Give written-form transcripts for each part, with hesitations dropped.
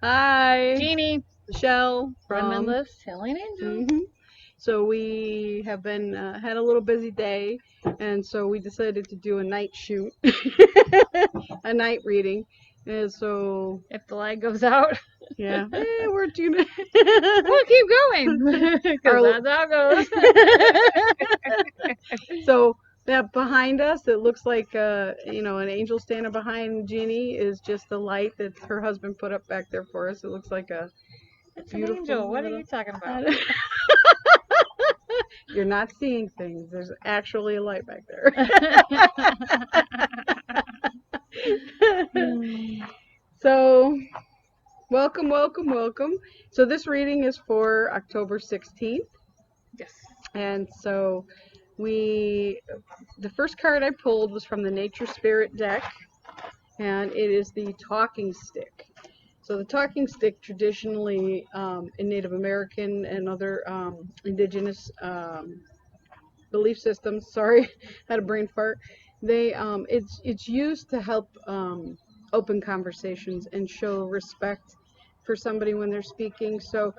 Hi, Jeanie, Michelle from. limitless-healing-angels. So we have been had a little busy day, and so we decided to do a night shoot, a night reading, and so If the light goes out, yeah, we're doing. we'll keep going because that's how it goes. So that behind us, it looks like an angel standing behind Jeannie is just the light that her husband put up back there for us. It looks like a It's an beautiful angel. What are little. you talking about? You're not seeing things. There's actually a light back there. So, welcome, welcome, welcome. So, this reading is for October 16th. Yes. And so, the first card I pulled was from the Nature Spirit deck, and it is the talking stick. So, the talking stick traditionally in Native American and other indigenous belief systems. Sorry, had a brain fart. It's used to help open conversations and show respect for somebody when they're speaking. So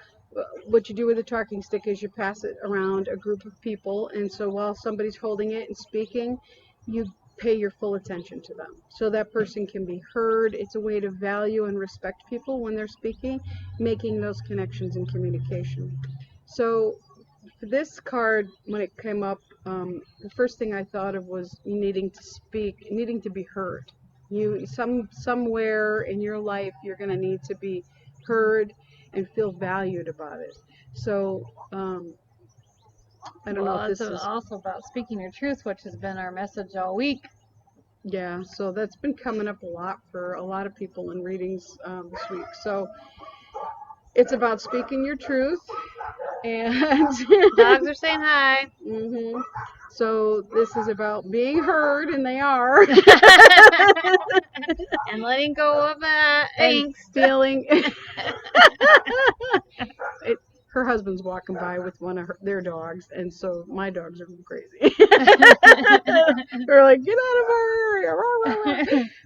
what you do with a talking stick is you pass it around a group of people, and so while somebody's holding it and speaking, you pay your full attention to them so that person can be heard. It's a way to value and respect people when they're speaking, making those connections in communication. So this card, when it came up, the first thing I thought of was needing to speak, needing to be heard. Somewhere in your life, you're going to need to be heard and feel valued about it. So I don't know if It's this is. also about speaking your truth, which has been our message all week. Yeah, so that's been coming up a lot for a lot of people in readings this week. So it's about speaking your truth, and Dogs are saying hi. So this is about being heard, and they are, And letting go of and angst. feeling. it, Her husband's walking by with one of their dogs, and so my dogs are crazy. They're like, get out of our area.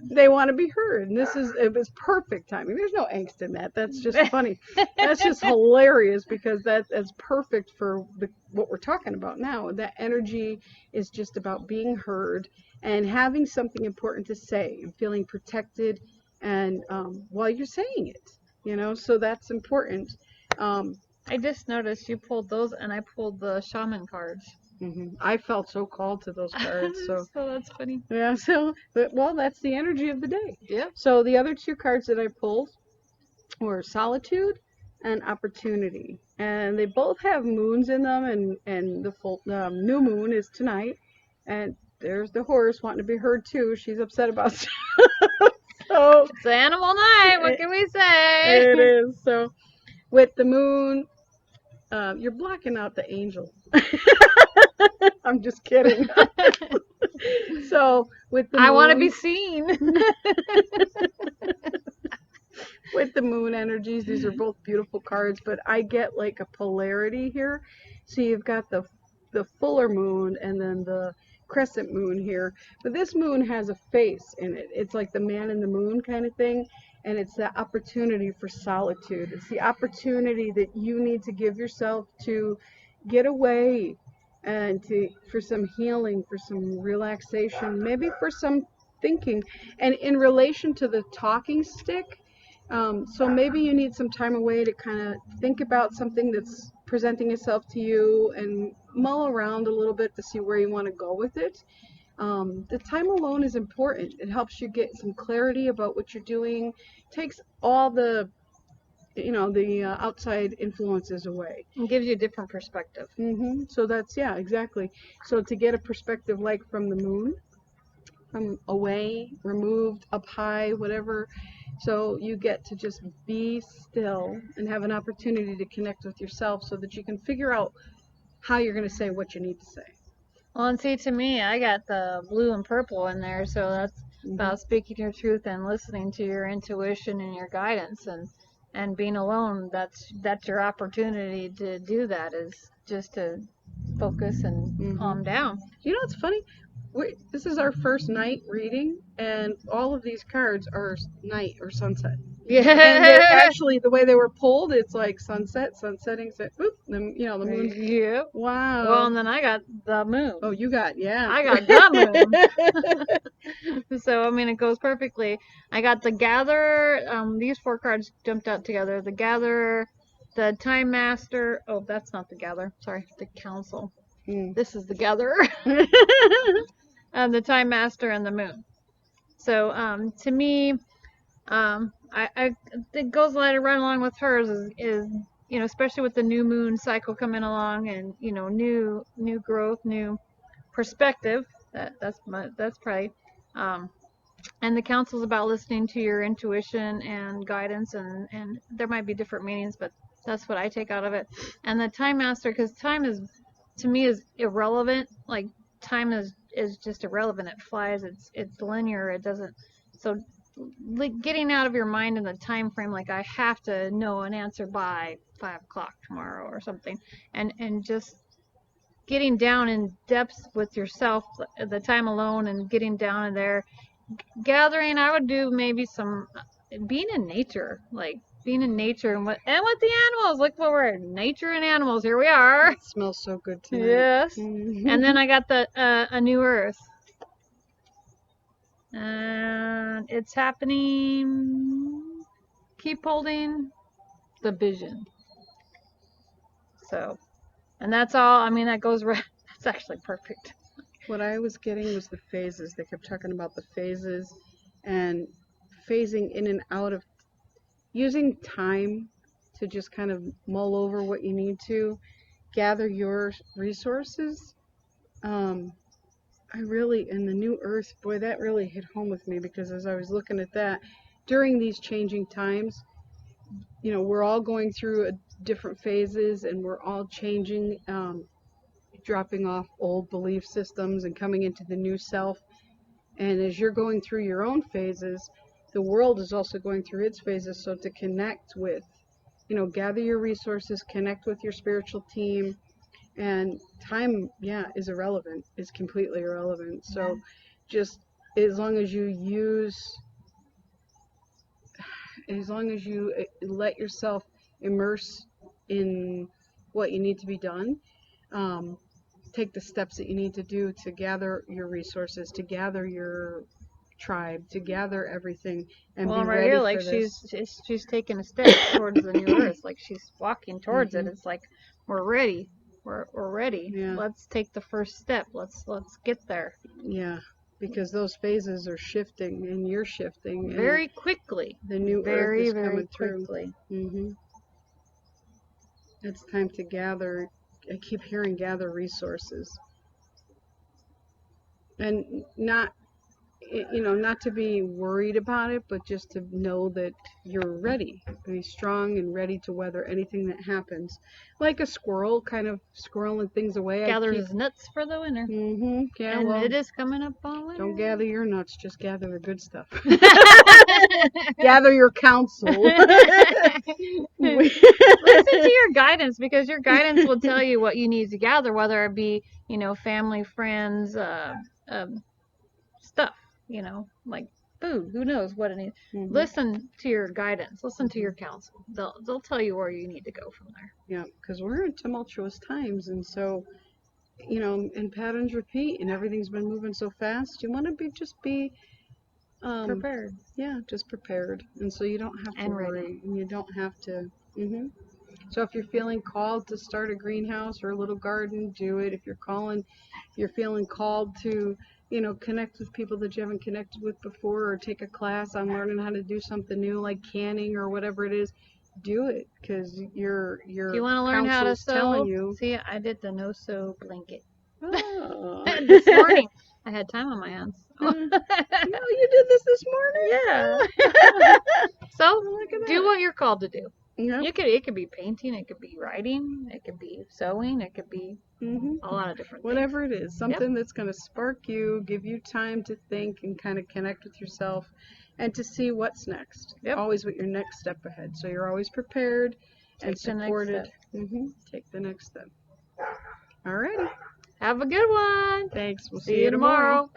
They want to be heard, and it was perfect timing. There's no angst in that. That's just funny. That's just hilarious because that's perfect for what we're talking about now. That energy is just about being heard and having something important to say and feeling protected, and while you're saying it, so that's important. I just noticed you pulled those, and I pulled the shaman cards. I felt so called to those cards. So that's funny. yeah, well, that's the energy of the day. Yep. So the other two cards that I pulled were solitude and opportunity, and they both have moons in them, and the full new moon is tonight, and there's the horse wanting to be heard too. She's upset about so It's animal night. What can we say? it is. So with the moon, you're blocking out the angel. I'm just kidding. So with the moon, I want to be seen. With the moon energies, these are both beautiful cards, but I get like a polarity here. So you've got the fuller moon and then the crescent moon here, but this moon has a face in it. It's like the man in the moon kind of thing, and it's the opportunity for solitude. It's the opportunity that you need to give yourself to get away and for some healing, for some relaxation, maybe for some thinking. And in relation to the talking stick, so maybe you need some time away to kind of think about something that's presenting itself to you and mull around a little bit to see where you want to go with it. The time alone is important. It helps you get some clarity about what you're doing, takes all the outside influences away. It gives you a different perspective. So yeah, exactly. So to get a perspective like from the moon, from away, removed, up high, whatever. So you get to just be still and have an opportunity to connect with yourself so that you can figure out how you're going to say what you need to say. Well, and see, to me, I got the blue and purple in there, so that's about speaking your truth and listening to your intuition and your guidance, and being alone. That's your opportunity to do that, is just to focus and calm down. You know, it's funny. This is our first night reading, and all of these cards are night or sunset. And they're Yeah. actually, the way they were pulled, it's like sunset, sunsetting, whoop, the moon's. Yep. Wow. Well, and then I got the moon. Oh, you got, yeah. I got the moon. So, I mean, it goes perfectly. I got the Gatherer. These 4 cards jumped out together. The Gatherer, the Time Master. Oh, that's not the Gatherer. Sorry, the Council. This is the Gatherer. And the Time Master and the Moon. So, to me, I it goes right along with hers is especially with the new moon cycle coming along, and new growth, new perspective. That's probably and the council's about listening to your intuition and guidance, and there might be different meanings, but that's what I take out of it. And the Time Master, because time is, to me, is irrelevant. Like, time is just irrelevant. It flies. It's linear. It doesn't. So, like, getting out of your mind in the time frame, like, I have to know an answer by 5 o'clock tomorrow or something, and just getting down in depths with yourself, the time alone, and getting down in there, gathering. I would do maybe some being in nature, like being in nature and with the animals. Look what we're nature and animals. Here we are. It smells so good tonight. Yes. And then I got the a new earth. And it's happening. Keep holding the vision. So, and that's all. I mean, that goes right. That's actually perfect. What I was getting was the phases. They kept talking about the phases and phasing in and out of, using time to just kind of mull over what you need to, gather your resources. I really, in the new earth, boy, that really hit home with me, because as I was looking at that, during these changing times, we're all going through different phases, and we're all changing, dropping off old belief systems and coming into the new self. And as you're going through your own phases, the world is also going through its phases. So to connect with, gather your resources, connect with your spiritual team. And time, is irrelevant, is completely irrelevant. So just as long as you let yourself immerse in what you need to be done, take the steps that you need to do to gather your resources, to gather your tribe, to gather everything, and be ready here, for like, this. she's taking a step towards the new earth, like she's walking towards it. It's like, we're ready. We're ready. Yeah. Let's take the first step. Let's get there. Yeah, because those phases are shifting, and you're shifting very quickly. The new earth is coming quickly. through. It's time to gather. I keep hearing gather resources, and not to be worried about it, but just to know that you're ready, be strong and ready to weather anything that happens. Like a squirrel, kind of squirreling things away. Gathers his nuts for the winter. Yeah, and it is coming up on winter. Don't gather your nuts, just gather the good stuff. Gather your counsel. Listen to your guidance, because your guidance will tell you what you need to gather, whether it be, family, friends, stuff, like food. Who knows what it is. Listen to your guidance. Listen to your counsel. They'll tell you where you need to go from there. Yeah, because we're in tumultuous times, and so, and patterns repeat, and everything's been moving so fast. You want to just be prepared. Yeah, just prepared, and so you don't have to worry, and you don't have to. So if you're feeling called to start a greenhouse or a little garden, do it. If you're feeling called to, connect with people that you haven't connected with before, or take a class on learning how to do something new, like canning or whatever it is, do it, because your if you want to learn how to sew, telling you. See, I did the no-sew blanket. Oh. This morning. I had time on my hands. No, you did this morning? Yeah. So, do what you're called to do. Yep. It could be painting, it could be writing, it could be sewing, it could be a lot of different whatever things. It is, something that's going to spark you, give you time to think and kind of connect with yourself, and to see what's next. Always with your next step ahead, so you're always prepared and supported. Take the next step. Alrighty. Have a good one. Thanks. We'll see you tomorrow.